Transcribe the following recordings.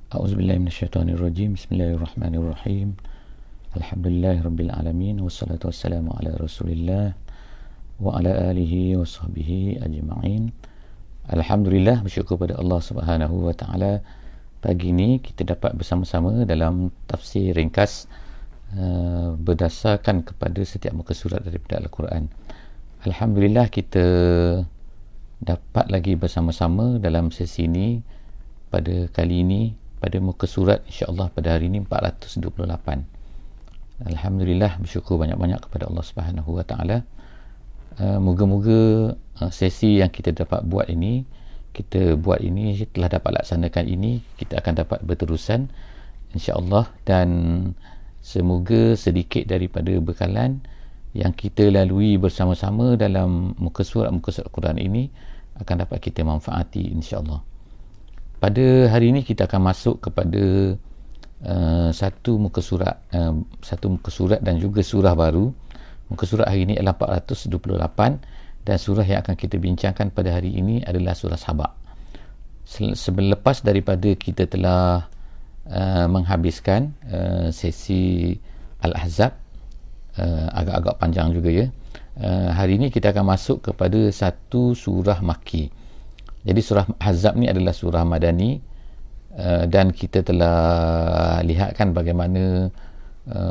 A'udzubillahi minasyaitonirrajim. Bismillahirrahmanirrahim. Alhamdulillahirabbil alamin wassalatu wassalamu ala Rasulillah wa ala alihi wa sahbihi ajma'in. Alhamdulillah, bersyukur pada Allah Subhanahu wa taala. Pagi ini kita dapat bersama-sama dalam tafsir ringkas berdasarkan kepada setiap muka surat daripada Al-Quran. Alhamdulillah, kita dapat lagi bersama-sama dalam sesi ini pada kali ini pada muka surat insya-Allah pada hari ini 428. Alhamdulillah, bersyukur banyak-banyak kepada Allah Subhanahu wa taala. Moga-moga sesi yang kita dapat buat ini, telah dapat laksanakan ini, kita akan dapat berterusan insya-Allah, dan semoga sedikit daripada bekalan yang kita lalui bersama-sama dalam muka surat Al-Quran ini akan dapat kita manfaati insya-Allah. Pada hari ini kita akan masuk kepada satu muka surat dan juga surah baru. Muka surat hari ini adalah 428 dan surah yang akan kita bincangkan pada hari ini adalah surah Saba. Selepas daripada kita telah menghabiskan sesi Al-Ahzab, agak-agak panjang juga ya. Hari ini kita akan masuk kepada satu surah Makki. Jadi surah Ahzab ni adalah surah Madani, dan kita telah lihatkan bagaimana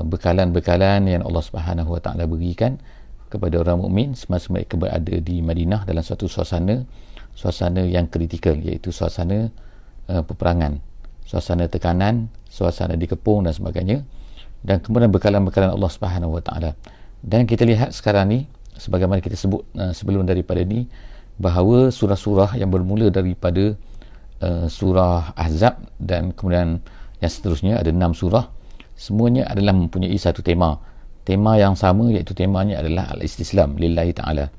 bekalan-bekalan yang Allah Subhanahu Wa Taala berikan kepada orang mukmin semasa mereka berada di Madinah dalam suatu suasana yang kritikal, iaitu suasana peperangan, suasana tekanan, suasana dikepung dan sebagainya, dan kemudian bekalan-bekalan Allah Subhanahu Wa Taala. Dan kita lihat sekarang ni, sebagaimana kita sebut sebelum daripada ni, bahawa surah-surah yang bermula daripada surah Ahzab dan kemudian yang seterusnya ada 6 surah, semuanya adalah mempunyai satu tema yang sama, iaitu temanya adalah al-istislam lillahi ta'ala.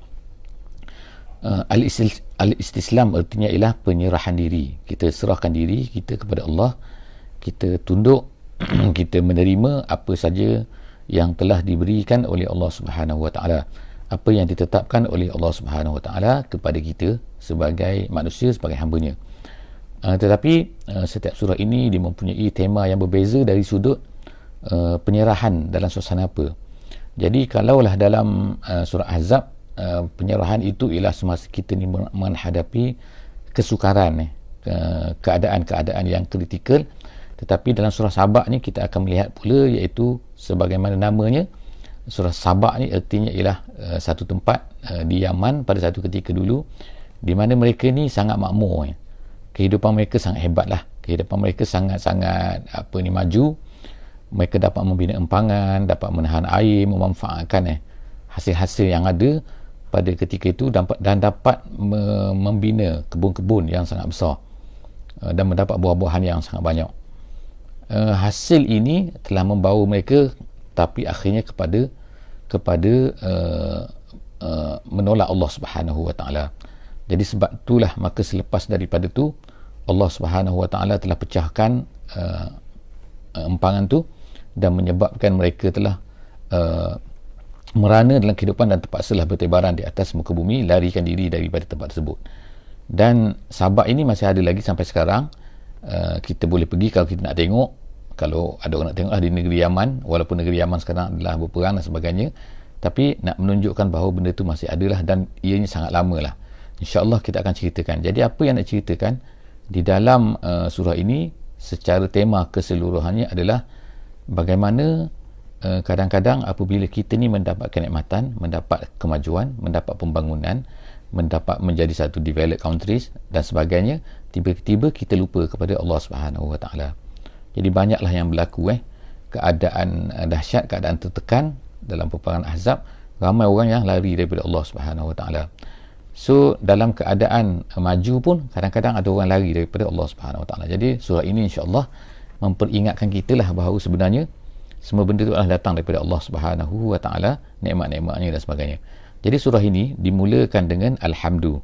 Al-istislam artinya ialah penyerahan diri. Kita serahkan diri kita kepada Allah, kita tunduk kita menerima apa saja yang telah diberikan oleh Allah Subhanahu Wa Taala, apa yang ditetapkan oleh Allah Subhanahu Wa Taala kepada kita sebagai manusia, sebagai hamba-Nya. Tetapi setiap surah ini dia mempunyai tema yang berbeza dari sudut penyerahan dalam suasana apa. Jadi kalaulah dalam surah Ahzab, penyerahan itu ialah semasa kita ni menghadapi kesukaran, keadaan-keadaan yang kritikal. Tetapi dalam surah Saba ni kita akan melihat pula, iaitu sebagaimana namanya, surah Saba ni artinya ialah satu tempat di Yaman pada satu ketika dulu, di mana mereka ni sangat makmur. Kehidupan mereka sangat hebatlah. Kehidupan mereka sangat-sangat maju. Mereka dapat membina empangan, dapat menahan air, memanfaatkan hasil-hasil yang ada pada ketika itu, dan dapat membina kebun-kebun yang sangat besar dan mendapat buah-buahan yang sangat banyak. Hasil ini telah membawa mereka tapi akhirnya kepada menolak Allah Subhanahu Wa Taala. Jadi sebab itulah maka selepas daripada tu Allah Subhanahu Wa Taala telah pecahkan empangan tu dan menyebabkan mereka telah merana dalam kehidupan dan terpaksalah bertebaran di atas muka bumi, larikan diri daripada tempat tersebut. Dan Sabak ini masih ada lagi sampai sekarang. Kita boleh pergi kalau kita nak tengok. Kalau ada orang nak tengok di negeri Yaman, walaupun negeri Yaman sekarang adalah berperang dan sebagainya, tapi nak menunjukkan bahawa benda tu masih adalah, dan ianya sangat lama lah. InsyaAllah kita akan ceritakan. Jadi apa yang nak ceritakan di dalam surah ini secara tema keseluruhannya adalah bagaimana kadang-kadang apabila kita ni mendapat kenikmatan, mendapat kemajuan, mendapat pembangunan, mendapat menjadi satu developed countries dan sebagainya, tiba-tiba kita lupa kepada Allah Subhanahu Wa Taala. Jadi banyaklah yang berlaku keadaan dahsyat, keadaan tertekan dalam peperangan Ahzab, ramai orang yang lari daripada Allah Subhanahu Wa Taala. So dalam keadaan maju pun kadang-kadang ada orang lari daripada Allah Subhanahu Wa Taala. Jadi surah ini insya-Allah memperingatkan kita lah bahawa sebenarnya semua benda itu adalah datang daripada Allah Subhanahu Wa Taala, nikmat-nikmatnya dan sebagainya. Jadi surah ini dimulakan dengan Alhamdu.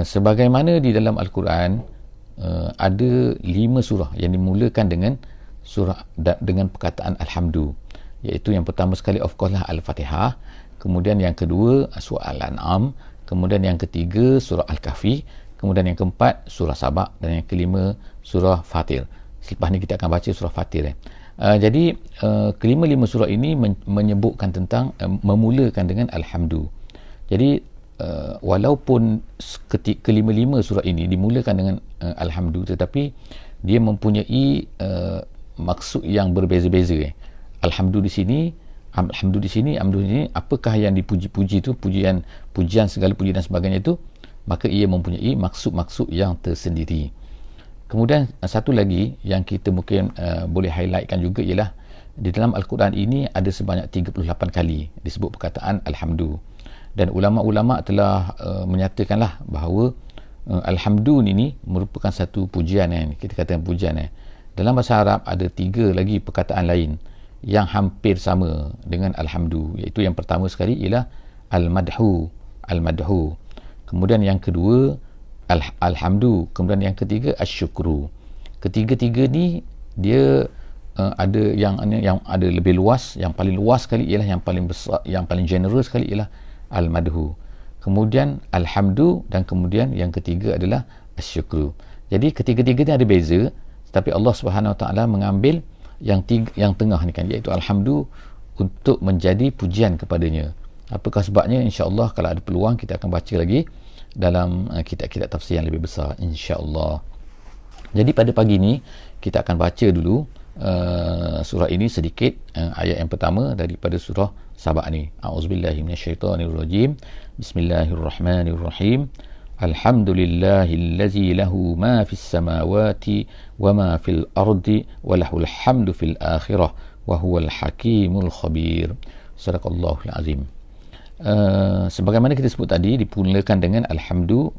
Sebagaimana di dalam Al-Quran ada 5 surah yang dimulakan dengan dengan perkataan Alhamdu, iaitu yang pertama sekali of course lah Al-Fatihah, kemudian yang kedua surah Al-An'am, kemudian yang ketiga surah Al-Kahfi, kemudian yang keempat surah Sabah, dan yang kelima surah Fatir. Selepas ni kita akan baca surah Fatir. Jadi kelima-lima surah ini menyebutkan tentang memulakan dengan alhamdu. Jadi walaupun kelima-lima surah ini dimulakan dengan alhamdu, tetapi dia mempunyai maksud yang berbeza-beza. Alhamdu di sini, alhamdu di sini, alhamdu di sini, apakah yang dipuji-puji itu, pujian segala puji dan sebagainya itu, maka ia mempunyai maksud-maksud yang tersendiri. Kemudian satu lagi yang kita mungkin boleh highlightkan juga ialah di dalam Al-Quran ini ada sebanyak 38 kali disebut perkataan alhamdu, dan ulama-ulama telah menyatakanlah bahawa alhamdu ini merupakan satu pujian. Kita katakan pujian. Dalam bahasa Arab ada 3 lagi perkataan lain yang hampir sama dengan alhamdu, iaitu yang pertama sekali ialah al-madhu, kemudian yang kedua alhamdu, kemudian yang ketiga asyukru. Ketiga-tiga ni dia ada yang ada lebih luas. Yang paling luas sekali ialah, yang paling besar, yang paling generous sekali ialah al-madhu, kemudian alhamdu, dan kemudian yang ketiga adalah asyukru. Jadi ketiga-tiga ni ada beza, tetapi Allah Subhanahu Wa Taala mengambil yang tengah ni kan, iaitu alhamdu, untuk menjadi pujian kepadanya. Apakah sebabnya? InsyaAllah kalau ada peluang kita akan baca lagi dalam kitab-kitab tafsir yang lebih besar, insya-Allah. Jadi pada pagi ni kita akan baca dulu surah ini sedikit, ayat yang pertama daripada surah Saba ni. A'udzubillahi minasyaitonirrajim. Bismillahirrahmanirrahim. Alhamdulillahillazi lahu ma fis samawati wa ma fil ardi wa lahul hamdu fil akhirah wa huwal hakimul khabir. Sadaqallahul azim. Sebagaimana kita sebut tadi, dimulakan dengan alhamdu.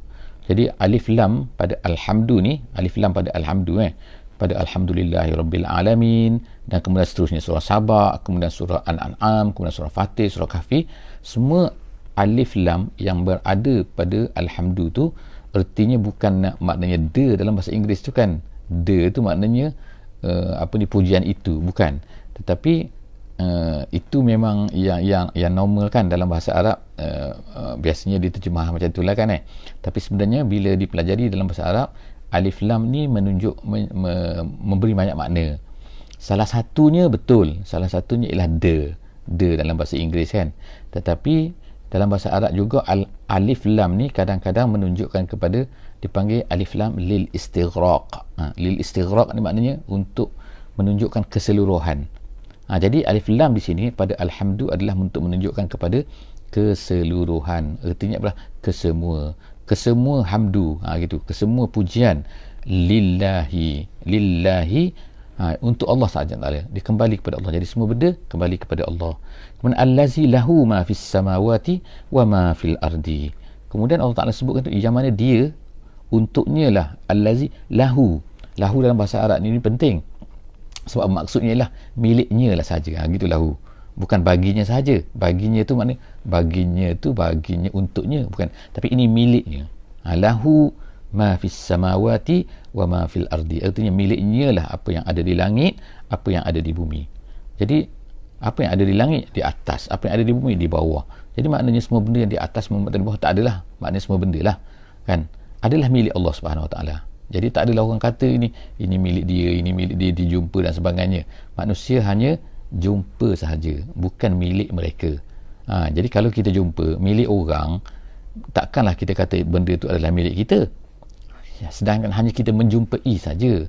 Jadi alif lam pada alhamdu ni, alif lam pada alhamdu pada alhamdulillahi rabbil alamin, dan kemudian seterusnya surah Saba, kemudian surah Al-An'am, kemudian surah Fatir, surah Kahfi, semua alif lam yang berada pada alhamdu tu artinya bukan maknanya de dalam bahasa Inggeris tu kan. De tu maknanya pujian itu, bukan. Tetapi itu memang yang normal kan dalam bahasa Arab. Biasanya diterjemah macam itulah kan. Tapi sebenarnya bila dipelajari dalam bahasa Arab, alif lam ni menunjuk memberi banyak makna. Salah satunya ialah de dalam bahasa Inggeris kan. Tetapi dalam bahasa Arab juga alif lam ni kadang-kadang menunjukkan kepada, dipanggil alif lam lil istighraq. Lil istighraq ni maknanya untuk menunjukkan keseluruhan. Jadi alif lam di sini pada alhamdu adalah untuk menunjukkan kepada keseluruhan. Artinya adalah kesemua hamdu, gitu, kesemua pujian lillahi, untuk Allah sahaja, dia kembali kepada Allah. Jadi semua benda kembali kepada Allah. Kemudian allazi lahu ma fis samawati wa ma fil ardi. Kemudian Allah Taala sebutkan tu yang mana dia, untuknya lah, allazi lahu dalam bahasa Arab ni penting. Sebab maksudnya ialah miliknya lah sahaja, gitu lahu, bukan baginya sahaja. Baginya tu maknanya baginya untuknya, bukan, tapi ini miliknya. Lahu ma fis samawati wa ma fil ardi, artinya miliknya lah apa yang ada di langit, apa yang ada di bumi. Jadi apa yang ada di langit di atas, apa yang ada di bumi di bawah. Jadi maknanya semua benda yang di atas dan di bawah tak adalah, maknanya semua benda lah kan adalah milik Allah Subhanahu Wa Taala. Jadi tak adalah orang kata ini milik dia, ini milik dia, dijumpa dan sebagainya. Manusia hanya jumpa sahaja, bukan milik mereka. Jadi kalau kita jumpa milik orang, takkanlah kita kata benda itu adalah milik kita. Sedangkan hanya kita menjumpai saja.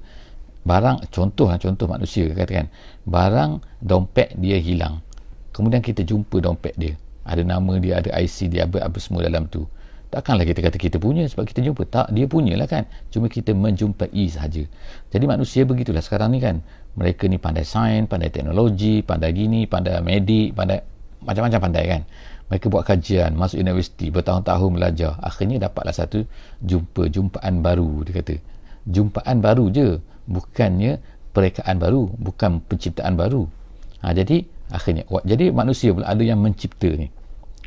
Barang, contoh manusia katakan, barang dompet dia hilang. Kemudian kita jumpa dompet dia. Ada nama dia, ada IC dia, apa semua dalam tu. Takkanlah kita kata kita punya sebab kita jumpa. Tak, dia punyalah kan. Cuma kita menjumpai sahaja. Jadi manusia begitulah sekarang ni kan. Mereka ni pandai sains, pandai teknologi, pandai gini, pandai medik, pandai macam-macam pandai kan. Mereka buat kajian, masuk universiti, bertahun-tahun belajar. Akhirnya dapatlah satu jumpaan baru, dia kata. Jumpaan baru je. Bukannya perekaan baru, bukan penciptaan baru. Jadi akhirnya, jadi manusia pula ada yang mencipta ni.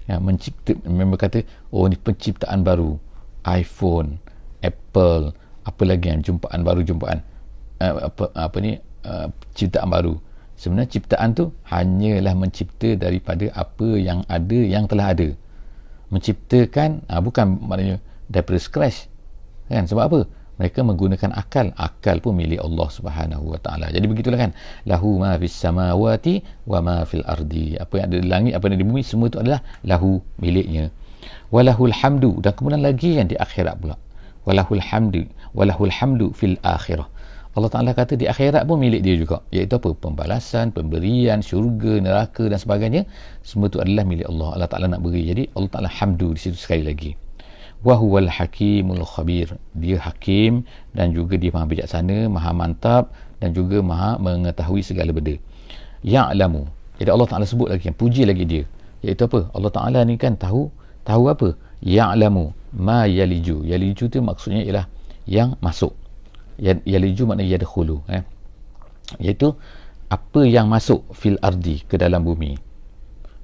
Memang kata, oh ni penciptaan baru, iPhone, Apple, apa lagi yang ciptaan ciptaan baru. Sebenarnya ciptaan tu hanyalah mencipta daripada apa yang ada, yang telah ada. Menciptakan bukan maknanya daripada scratch kan. Sebab apa? Mereka menggunakan akal pun milik Allah Subhanahu wa taala. Jadi begitulah kan, lahu ma fis samawati wa ma fil ardi, apa yang ada di langit, apa yang ada di bumi, semua itu adalah lahu, miliknya. Walahul hamdu, dan kemudian lagi yang di akhirat pula, walahul hamdu fil akhirah. Allah Ta'ala kata di akhirat pun milik dia juga, iaitu apa? Pembalasan, pemberian, syurga, neraka dan sebagainya, semua itu adalah milik Allah. Allah Ta'ala nak beri. Jadi Allah Ta'ala hamdu di situ sekali lagi. Wahuwal hakimul khabir, dia hakim dan juga dia maha bijaksana, maha mantap dan juga maha mengetahui segala benda. Ya'lamu, jadi Allah Ta'ala sebut lagi, puji lagi dia, iaitu apa? Allah Ta'ala ni kan tahu apa? Ya'lamu ma yaliju tu maksudnya ialah yang masuk. Yaliju maknanya yadkhulu, iaitu apa yang masuk fil ardi, ke dalam bumi.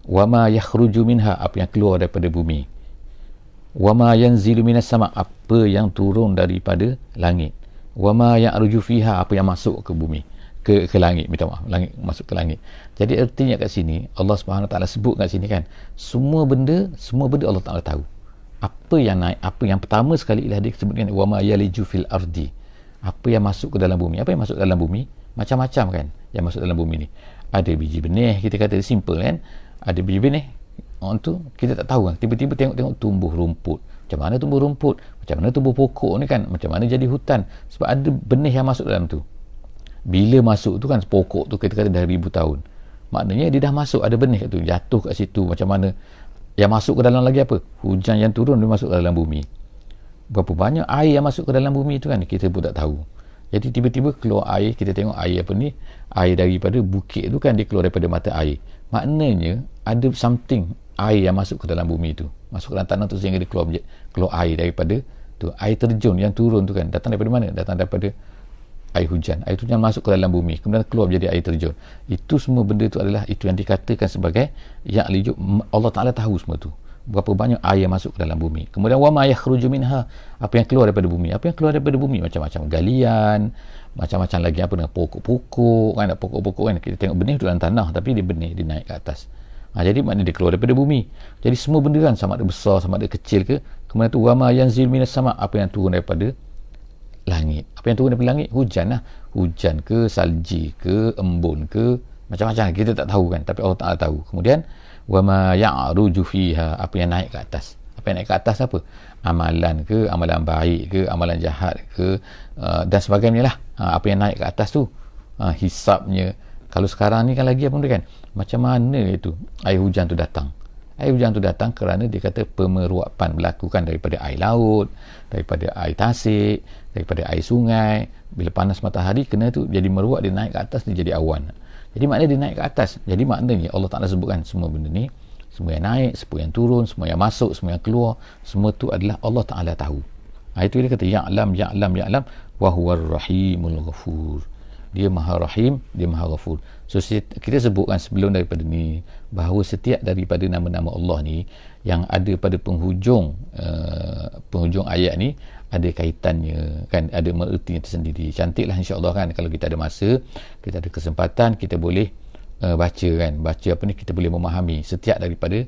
Wama yakhruju minha, apa yang keluar daripada bumi. Wama yanzilu minas sama, apa yang turun daripada langit. Wama ya'ruju fiha, apa yang masuk ke bumi, ke langit, minta maaf, langit masuk ke langit. Jadi artinya kat sini Allah Subhanahu Wa Taala sebut kat sini kan, semua benda Allah Taala tahu. Apa yang naik, apa yang pertama sekali ialah dia sebutkan wama yaliju fil ardi, apa yang masuk ke dalam bumi. Apa yang masuk ke dalam bumi? Macam-macam kan yang masuk dalam bumi ni. Ada biji benih, kita kata simple kan, ada biji benih, orang tu kita tak tahu kan, tiba-tiba tengok tumbuh rumput. Macam mana tumbuh rumput, macam mana tumbuh pokok ni kan, macam mana jadi hutan, sebab ada benih yang masuk dalam tu. Bila masuk tu kan, pokok tu kita kata dah 1000 tahun, maknanya dia dah masuk, ada benih kat tu, jatuh kat situ. Macam mana yang masuk ke dalam lagi apa? Hujan yang turun dia masuk ke dalam bumi. Berapa banyak air yang masuk ke dalam bumi tu kan, kita pun tak tahu. Jadi tiba-tiba keluar air, kita tengok air apa ni, air daripada bukit tu kan, dia keluar daripada mata air. Maknanya ada something, air yang masuk ke dalam bumi tu, masuk ke dalam tanah tu, sehingga dia keluar air daripada tu. Air terjun yang turun tu kan, datang daripada mana? Datang daripada air hujan. Air hujan masuk ke dalam bumi, kemudian keluar menjadi air terjun. Itu semua benda tu adalah, itu yang dikatakan sebagai yang lijuk. Allah Ta'ala tahu semua tu, berapa banyak air yang masuk ke dalam bumi. Kemudian wama yakhruju minha, apa yang keluar daripada bumi. Apa yang keluar daripada bumi? Macam-macam galian, macam-macam lagi apa dengan pokok-pokok kan, pokok-pokok kan, kita tengok benih tu dalam tanah, tapi dia benih, dia naik ke atas. Jadi maknanya dia keluar daripada bumi. Jadi semua benda kan, sama ada besar, sama ada kecil ke. Kemudian tu wama yanzil minas sama, apa yang turun daripada langit. Apa yang turun daripada langit? Hujan lah. Hujan ke, salji ke, embun ke, macam-macam kita tak tahu kan, tapi Allah Ta'ala tahu. Kemudian wama ya'ruju fiha, apa yang naik ke atas. Apa yang naik ke atas apa? Amalan ke, amalan baik ke, amalan jahat ke, dan sebagainya lah. Apa yang naik ke atas tu, hisapnya. Kalau sekarang ni kan lagi apa benda kan, macam mana itu air hujan tu datang. Air hujan tu datang kerana dia kata pemeruapan berlaku kan, daripada air laut, daripada air tasik, daripada air sungai. Bila panas matahari, kena tu jadi meruak, dia naik ke atas, dia jadi awan. Jadi maknanya dia naik ke atas. Jadi maknanya Allah Ta'ala sebutkan semua benda ni, semua yang naik, semua yang turun, semua yang masuk, semua yang keluar, semua tu adalah Allah Ta'ala tahu. Itu dia kata ya'lam wa huwar rahimul ghafur. Dia maha rahim, dia maha ghafur. So kita sebutkan sebelum daripada ni, bahawa setiap daripada nama-nama Allah ni yang ada pada penghujung ayat ni ada kaitannya kan, ada ertinya tersendiri. Cantiklah insya-Allah kan, kalau kita ada masa, kita ada kesempatan, kita boleh baca kan, baca apa ni, kita boleh memahami setiap daripada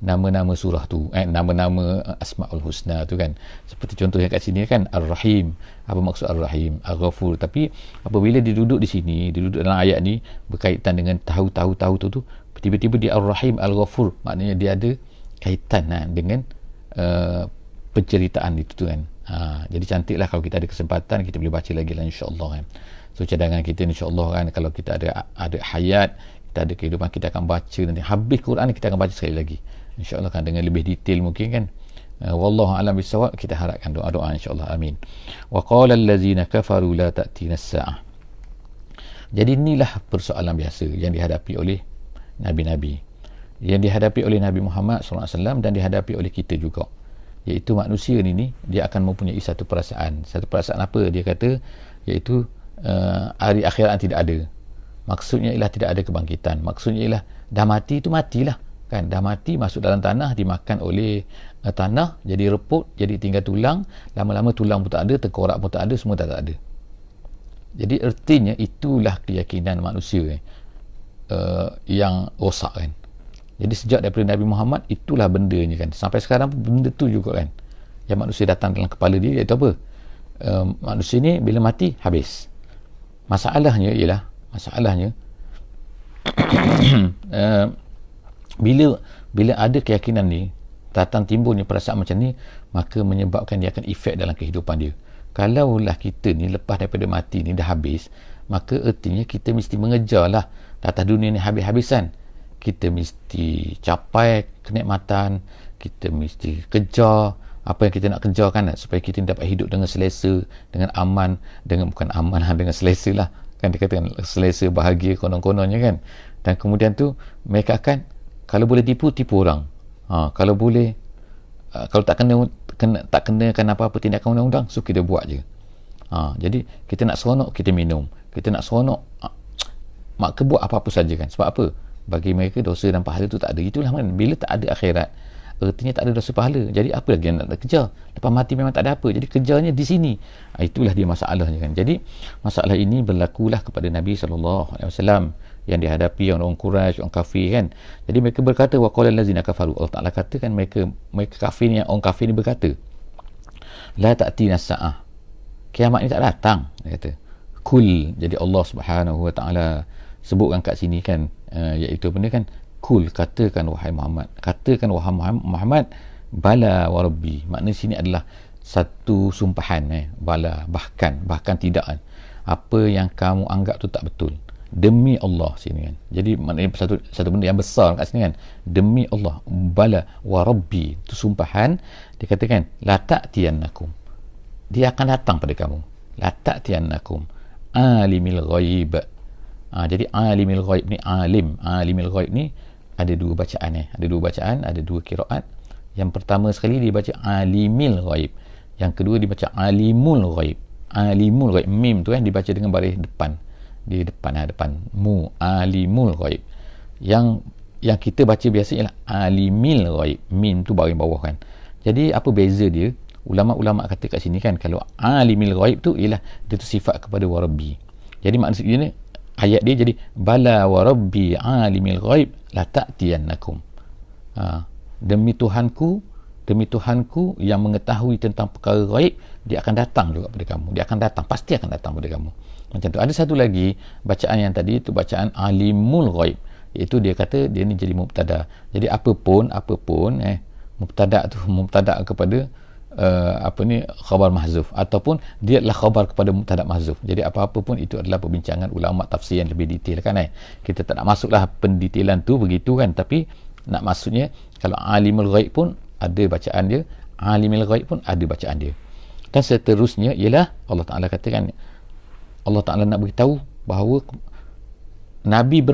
nama-nama surah tu, nama-nama Asmaul Husna tu kan. Seperti contohnya kat sini kan, Ar-Rahim. Apa maksud Ar-Rahim? Al-Ghafur. Tapi apabila dia duduk di sini, dia duduk dalam ayat ni berkaitan dengan tahu tu, tiba-tiba dia Ar-Rahim, Al-Ghafur, maknanya dia ada kaitan dengan penceritaan itu tu kan. Jadi cantiklah kalau kita ada kesempatan, kita boleh baca lagi lah insya-Allah kan. So cadangan kita insya-Allah kan, kalau kita ada hayat, kita ada kehidupan, kita akan baca nanti habis Quran, kita akan baca sekali lagi insya-Allah kan, dengan lebih detail mungkin kan. Wallahu a'lam bissawab. Kita harapkan doa-doa insya-Allah, amin. Wa qala allazina kafaru la ta'tina as-sa'ah. Jadi inilah persoalan biasa yang dihadapi oleh nabi-nabi, yang dihadapi oleh Nabi Muhammad SAW, dan dihadapi oleh kita juga, iaitu manusia ni dia akan mempunyai satu perasaan apa dia kata, iaitu hari akhirat tidak ada. Maksudnya ialah tidak ada kebangkitan. Maksudnya ialah dah mati tu matilah kan, dah mati, masuk dalam tanah, dimakan oleh tanah, jadi reput, jadi tinggal tulang, lama-lama tulang pun tak ada, tengkorak pun tak ada, semua tak ada. Jadi ertinya itulah keyakinan manusia yang rosak kan. Jadi sejak daripada Nabi Muhammad, itulah bendanya kan, sampai sekarang pun benda tu juga kan, yang manusia datang dalam kepala dia, iaitu apa? manusia ni bila mati habis. Masalahnya ialah bila ada keyakinan ni, datang timbulnya perasaan macam ni, maka menyebabkan dia akan efek dalam kehidupan dia. Kalaulah kita ni lepas daripada mati ni dah habis, maka ertinya kita mesti mengejarlah atas dunia ni habis-habisan. Kita mesti capai kenikmatan, kita mesti kejar apa yang kita nak kejarkan, supaya kita dapat hidup dengan selesa, dengan aman, bukan aman, dengan selesa lah kan, dia katakan selesa, bahagia konon-kononnya kan. Dan kemudian tu mereka akan, kalau boleh tipu orang, kalau boleh kalau tak kenakan apa-apa tindakan undang-undang, so kita buat je. Jadi kita nak seronok, kita minum, kita nak seronok, maka buat apa-apa saja kan. Sebab apa? Bagi mereka dosa dan pahala tu tak ada. Itulah kan, bila tak ada akhirat, artinya tak ada dosa pahala. Jadi apa lagi yang nak kejar? Lepas mati memang tak ada apa, jadi kejarnya di sini. Itulah dia masalahnya kan. Jadi masalah ini berlakulah kepada Nabi SAW yang dihadapi orang Quraisy, orang kafir kan. Jadi mereka berkata, wa qala allazina kafaru, Allah Taala katakan mereka kafir ni, orang kafir ni berkata, la ta'tina as-sa'ah, kiamat ni tak datang, dia kata. Kul, jadi Allah Subhanahu wa taala sebutkan kat sini kan, iaitu benda kan, kul, katakan wahai Muhammad, bala wa rabbi, makna sini adalah satu sumpahan, bala, bahkan tidak, apa yang kamu anggap tu tak betul, demi Allah sini kan. Jadi maknanya satu benda yang besar kat sini kan, demi Allah, bala wa rabbi, tu sumpahan. Dia katakan la ta'tiyannakum, dia akan datang pada kamu, la ta'tiyannakum alimil ghaib. Jadi alimil ghaib ni, alimil ghaib ni ada dua bacaan, ada dua qiraat. Yang pertama sekali dibaca alimil ghaib, yang kedua dibaca alimul ghaib. Alimul ghaib, mim tu dibaca dengan baris depan, di depan mu, alimul ghaib. Yang kita baca biasa ialah alimil ghaib, mim tu baris bawah kan. Jadi apa beza dia? Ulama-ulama kata kat sini kan, kalau alimil ghaib tu ialah dia tu sifat kepada warabbi. Jadi maksudnya ayat dia jadi bala warabbi alimil ghaib la ta'tiyannakum. Demi Tuhanku yang mengetahui tentang perkara ghaib, dia akan datang juga pada kamu. Dia akan datang, pasti akan datang pada kamu. Macam tu. Ada satu lagi bacaan yang tadi tu bacaan alimul ghaib, iaitu dia kata dia ni jadi mubtada. Jadi apapun mubtada kepada khabar mahzuf, ataupun dia adalah khabar kepada mubtada mahzuf. Jadi apa-apa pun itu adalah perbincangan ulama tafsir yang lebih detail kan. Kita tak nak masuklah pendetailan tu begitu kan, tapi nak maksudnya kalau alimul ghaib pun ada bacaan dia, alimul ghaib pun ada bacaan dia. Dan seterusnya ialah Allah Taala katakan, Allah Taala nak beritahu bahawa Nabi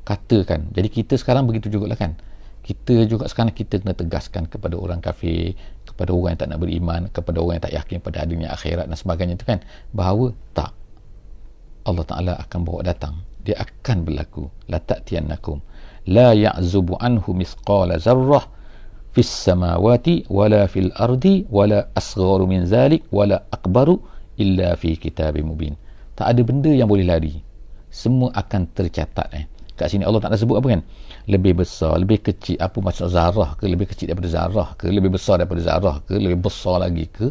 katakan. Jadi kita sekarang begitu jugalah kan. Kita juga sekarang kita kena tegaskan kepada orang kafir, kepada orang yang tak nak beriman, kepada orang yang tak yakin pada adanya akhirat dan sebagainya tu kan, bahawa tak, Allah Ta'ala akan bawa datang, dia akan berlaku. La ta'tiyannakum la ya'zubu anhu misqala zarrah fis samawati wala fil ardi wala asgharu min zalik wala akbaru illa fi kitabim mubin. Tak ada benda yang boleh lari, semua akan tercatat. Kat sini Allah Ta'ala sebut apa kan, lebih besar, lebih kecil, apa maksud zarah ke, lebih kecil daripada zarah ke, lebih besar daripada zarah ke, lebih besar lagi ke,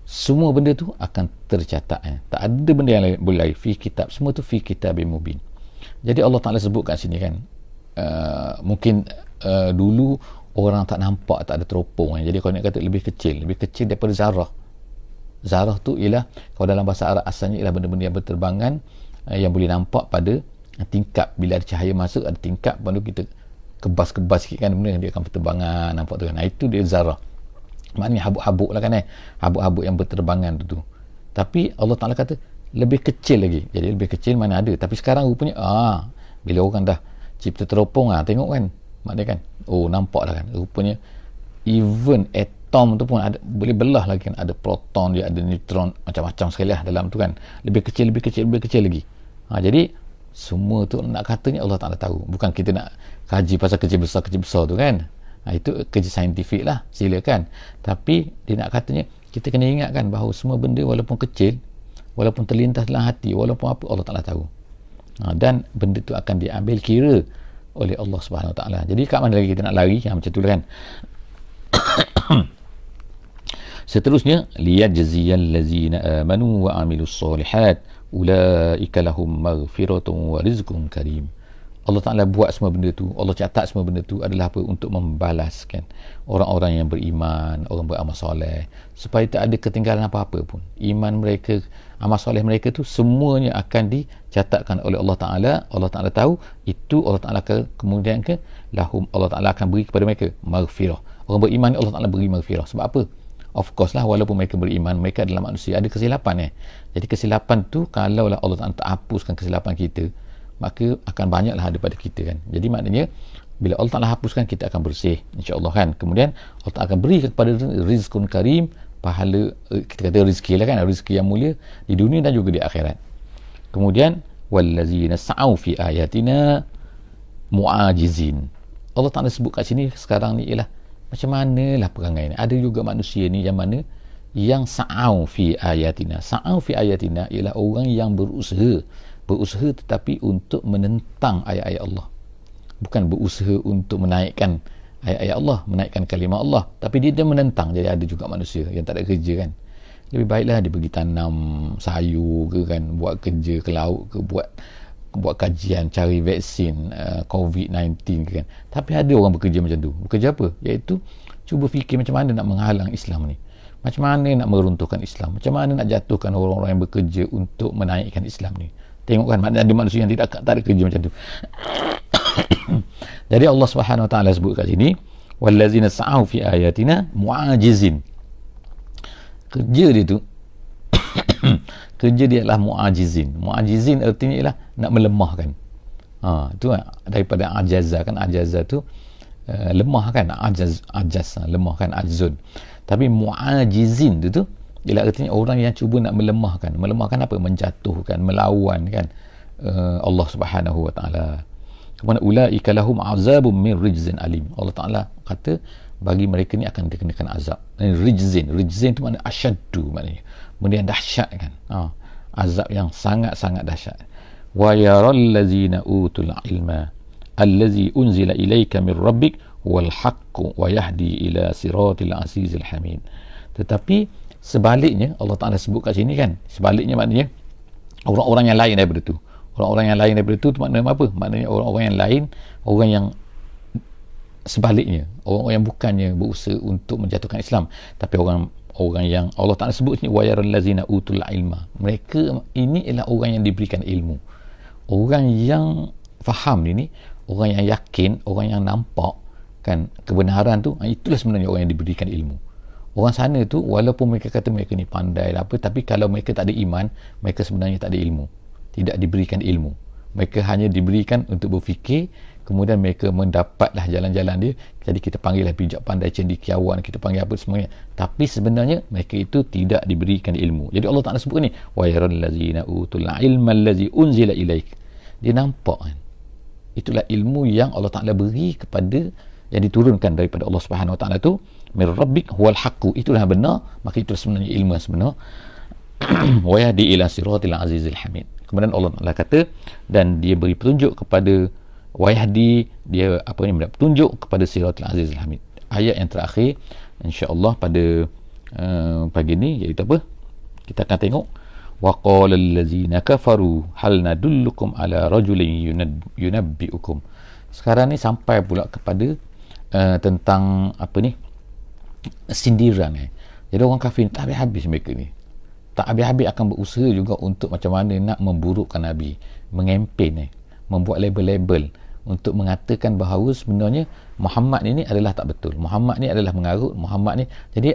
semua benda tu akan tercatat. Tak ada benda yang boleh lari, fi kitab, semua tu fi kitabim mubin. Jadi Allah Ta'ala sebut kat sini kan, mungkin dulu orang tak nampak, tak ada teropong, jadi kalau nak kata lebih kecil daripada zarah. Zarah tu ialah, kalau dalam bahasa Arab asalnya ialah benda-benda yang berterbangan, yang boleh nampak pada tingkap. Bila ada cahaya masuk, ada tingkap, baru kita kebas-kebas sikit kan, benda dia akan berterbangan, nampak tu kan. Itu dia zarah, maknanya habuk-habuk lah kan, habuk-habuk yang berterbangan tu. Tapi Allah Ta'ala kata lebih kecil lagi. Jadi lebih kecil mana ada, tapi sekarang rupanya bila orang dah cipta teropong, tengok kan, maknanya kan, nampak lah kan, rupanya even atom tu pun ada, boleh belah lagi kan, ada proton dia, ada neutron, macam-macam sekali lah dalam tu kan, lebih kecil lagi. Jadi semua tu nak katanya Allah Ta'ala tahu. Bukan kita nak kaji pasal kecil besar tu kan, itu kerja saintifik lah, silakan. Tapi dia nak katanya kita kena ingatkan bahawa semua benda walaupun kecil, walaupun terlintas dalam hati, walaupun apa, Allah Ta'ala tahu. Dan benda tu akan diambil kira oleh Allah Subhanahu Wa Ta'ala. Jadi kat mana lagi kita nak lari macam tu kan. Seterusnya, liyajziyal ladzina amanu wa amilus solihat ulaika lahum maghfiratun wa rizqun karim. Allah Ta'ala buat semua benda tu, Allah catat semua benda tu adalah apa? Untuk membalaskan orang-orang yang beriman, orang beramal soleh, supaya tak ada ketinggalan apa-apa pun. Iman mereka, amal soleh mereka tu semuanya akan dicatatkan oleh Allah Ta'ala. Allah Ta'ala tahu itu, Allah Ta'ala kemudian lahum, Allah Ta'ala akan beri kepada mereka maghfirah. Orang beriman Allah Ta'ala beri maghfirah. Sebab apa? Of course lah, walaupun mereka beriman, mereka adalah manusia, ada kesilapan. Jadi kesilapan tu, kalaulah Allah Ta'ala tak hapuskan kesilapan kita, maka akan banyaklah daripada kita kan. Jadi maknanya bila Allah Ta'ala hapuskan, kita akan bersih insya-Allah kan. Kemudian Allah Ta'ala akan beri kepada rizqun karim, pahala, kita kata rezeki lah kan, rezeki yang mulia di dunia dan juga di akhirat. Kemudian wallazina sa'au fi ayatina mu'ajizin. Allah Ta'ala sebut kat sini sekarang ni ialah macam manalah perangai ni. Ada juga manusia ni yang mana yang sa'au fi ayatina. Sa'au fi ayatina ialah orang yang berusaha tetapi untuk menentang ayat-ayat Allah, bukan berusaha untuk menaikkan ayat-ayat Allah, menaikkan kalimah Allah, tapi dia menentang. Jadi ada juga manusia yang tak ada kerja kan, lebih baiklah dia pergi tanam sayur ke kan, buat kerja ke laut ke, buat kajian cari vaksin COVID-19 ke kan. Tapi ada orang bekerja macam tu. Bekerja apa? Iaitu cuba fikir macam mana nak menghalang Islam ni, macam mana nak meruntuhkan Islam, macam mana nak jatuhkan orang-orang yang bekerja untuk menaikkan Islam ni. Tengok kan, ada manusia yang tak ada kerja macam tu. Jadi Allah Subhanahu Wa Taala sebut kat sini, wallazina sa'au fi ayatina mu'ajizin. Kerja dia tu kerja dia adalah mu'ajizin. Mu'ajizin artinya ialah nak melemahkan. Tu daripada ajaza kan, ajaza tu lemah kan, ajaz lemah kan, ajzun. Tapi mu'ajizin tu ialah artinya orang yang cuba nak melemahkan apa? Menjatuhkan, melawan kan Allah Subhanahu Wa Taala. Kemudian ulaika lahum azabun min rijzin alim. Allah Taala kata bagi mereka ni akan dikenakan azab. Rijzin tu makna asyaddu, maknanya benda yang dahsyat kan. Azab yang sangat-sangat dahsyat. Wa yaral ladzina utul ilma allazi unzila ilaika min rabbik wal haqqu wa yahdi ila siratil azizil hamid. Tetapi sebaliknya Allah Ta'ala sebut kat sini kan, sebaliknya maknanya orang-orang yang lain daripada tu. Orang-orang yang lain daripada tu maknanya apa? Maknanya orang-orang yang lain, orang yang sebaliknya, orang yang bukannya berusaha untuk menjatuhkan Islam, tapi orang yang Allah Ta'ala sebut sini wa yaral ladzina utul ilma. Mereka ini ialah orang yang diberikan ilmu, orang yang faham ini, orang yang yakin, orang yang nampak kan kebenaran tu. Itulah sebenarnya orang yang diberikan ilmu. Orang sana tu walaupun mereka kata mereka ni pandai apa, tapi kalau mereka tak ada iman, mereka sebenarnya tak ada ilmu, tidak diberikan ilmu. Mereka hanya diberikan untuk berfikir, kemudian mereka mendapatlah jalan-jalan dia. Jadi kita panggillah bijak pandai cendekiawan, kita panggil apa semuanya, tapi sebenarnya mereka itu tidak diberikan ilmu. Jadi Allah Ta'ala sebut ni wa yaral ladzina utul ilma allazi unzila ilaik. Dia nampak kan, itulah ilmu yang Allah Ta'ala beri kepada, yang diturunkan daripada Allah Subhanahu Wa Taala tu, mir rabbik huwal haqqu, itulah yang benar, maka itu sebenarnya ilmu yang sebenar. Wa yahdi ila siratil azizil hamid. Kemudian Allah Taala kata, dan dia beri petunjuk kepada, wa yahdi, dia apa ni, petunjuk kepada siratil azizil hamid. Ayat yang terakhir insya-Allah pada pagi ni iaitu apa? Kita akan tengok wa qala allazina kafaru hal nadullukum ala rajulin yunabbiukum. Sekarang ni sampai pula kepada tentang apa ni, sindiran. Jadi orang kafir tak habis-habis mereka ni, tak habis-habis akan berusaha juga untuk macam mana nak memburukkan Nabi, mengempen membuat label-label untuk mengatakan bahawa sebenarnya Muhammad ini adalah tak betul, Muhammad ni adalah mengarut, Muhammad ni. Jadi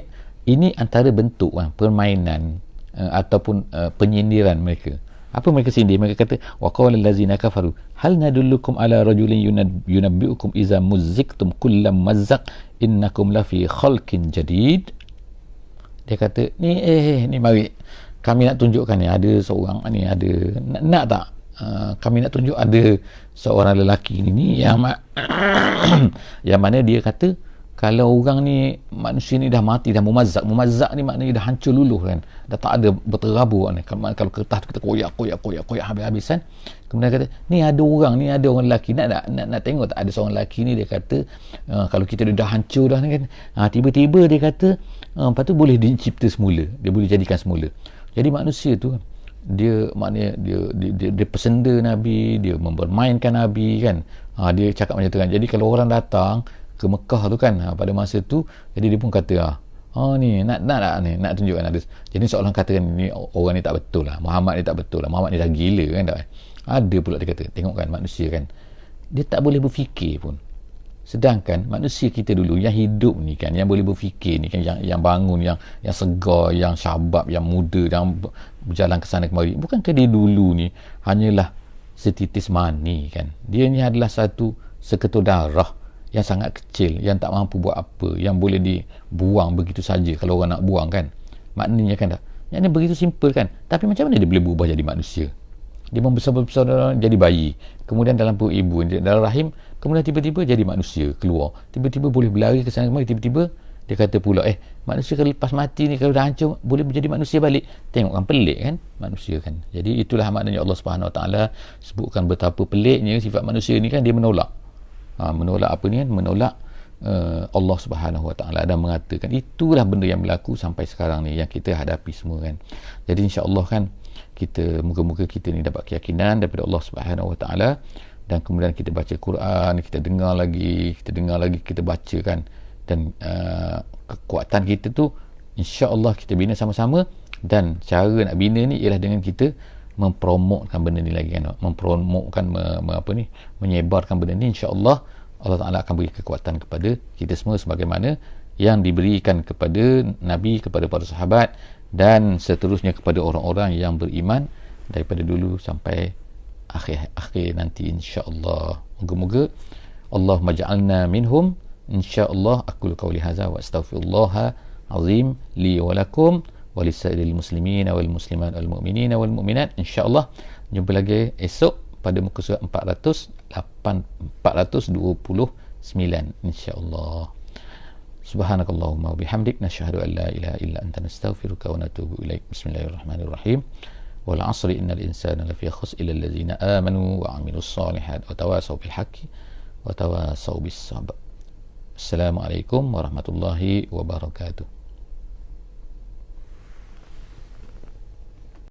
ini antara bentuk permainan ataupun penyindiran mereka. Apa mereka sindir? Mereka kata wa qala allazina kafaru hal nadullukum ala rajulin yunabbiukum iza muzziktum kullam mazzaq innakum lafi khalqin jadid. Dia kata ni mari kami nak tunjukkan ni, ada seorang ni, ada nak tak kami nak tunjuk ada seorang lelaki ni yang yang mana dia kata Kalau orang ni, manusia ni dah mati, dah mumazak ni maknanya dah hancur luluh kan, dah tak ada berterabur kan. Kalau kertas tu kita koyak habis-habisan, kemudian kata ni ada orang lelaki, nak tengok tak ada seorang lelaki ni, dia kata kalau kita dah hancur dah kan, tiba-tiba dia kata lepas tu boleh dicipta semula, dia boleh jadikan semula. Jadi manusia tu dia maknanya dia pesenda Nabi, dia mempermainkan Nabi kan. Dia cakap macam tu kan. Jadi kalau orang datang ke Mekah tu kan, pada masa tu, jadi dia pun kata ni nak tunjukkan ada. Jadi seorang katakan ni orang ni tak betul lah, Muhammad ni tak betul lah, Muhammad ni dah gila kan. Tak? Ada pula dia kata, tengok kan manusia kan, dia tak boleh berfikir pun. Sedangkan manusia kita dulu yang hidup ni kan, yang boleh berfikir ni kan, yang bangun, yang segar, yang syabab, yang muda, yang berjalan ke sana kemari, bukankah dia dulu ni hanyalah setitis mani kan? Dia ni adalah satu seketul darah yang sangat kecil, yang tak mampu buat apa, yang boleh dibuang begitu saja kalau orang nak buang kan. Maknanya kan tak, yang ni begitu simple kan. Tapi macam mana dia boleh berubah jadi manusia? Dia membesar-besar jadi bayi, kemudian dalam perut ibu, dalam rahim, kemudian tiba-tiba jadi manusia, keluar, tiba-tiba boleh berlari ke sana kemari, tiba-tiba dia kata pula manusia kalau lepas mati ni, kalau dah hancur, boleh menjadi manusia balik. Tengok kan, pelik kan manusia kan. Jadi itulah maknanya Allah Subhanahu Wa Taala sebutkan betapa peliknya sifat manusia ni kan. Dia menolak apa ni kan, menolak Allah Subhanahu Wa Taala, dan mengatakan itulah benda yang berlaku sampai sekarang ni yang kita hadapi semua kan. Jadi insya-Allah kan, kita moga-moga kita ni dapat keyakinan daripada Allah Subhanahu Wa Taala, dan kemudian kita baca Quran, kita dengar lagi, kita baca kan, dan kekuatan kita tu insya-Allah kita bina sama-sama. Dan cara nak bina ni ialah dengan kita mempromotkan benda ni lagi kan, mempromotkan menyebarkan benda ni. insya-Allah Allah Ta'ala akan beri kekuatan kepada kita semua sebagaimana yang diberikan kepada Nabi, kepada para sahabat, dan seterusnya kepada orang-orang yang beriman daripada dulu sampai akhir nanti insya-Allah. Moga-moga Allahumma ja'alna minhum insya-Allah. Aqulu qawli hadza wa astaghfirullahal azim li wa lakum wa lisairil muslimin wal muslimat wal mu'minin wal mu'minat. insya-Allah jumpa lagi esok pada muka surat 429 insya-Allah. Subhanakallahumma wa bihamdik, nasyhadu an la ilaha illa anta, nastaghfiruka wa natubu ilaik. Bismillahirrahmanirrahim. Wal 'asri innal insana lafi khusr illa allazina amanu wa 'amilus solihat wa tawasaw bil haqqi wa tawasaw bis sabr. Assalamualaikum warahmatullahi wabarakatuh.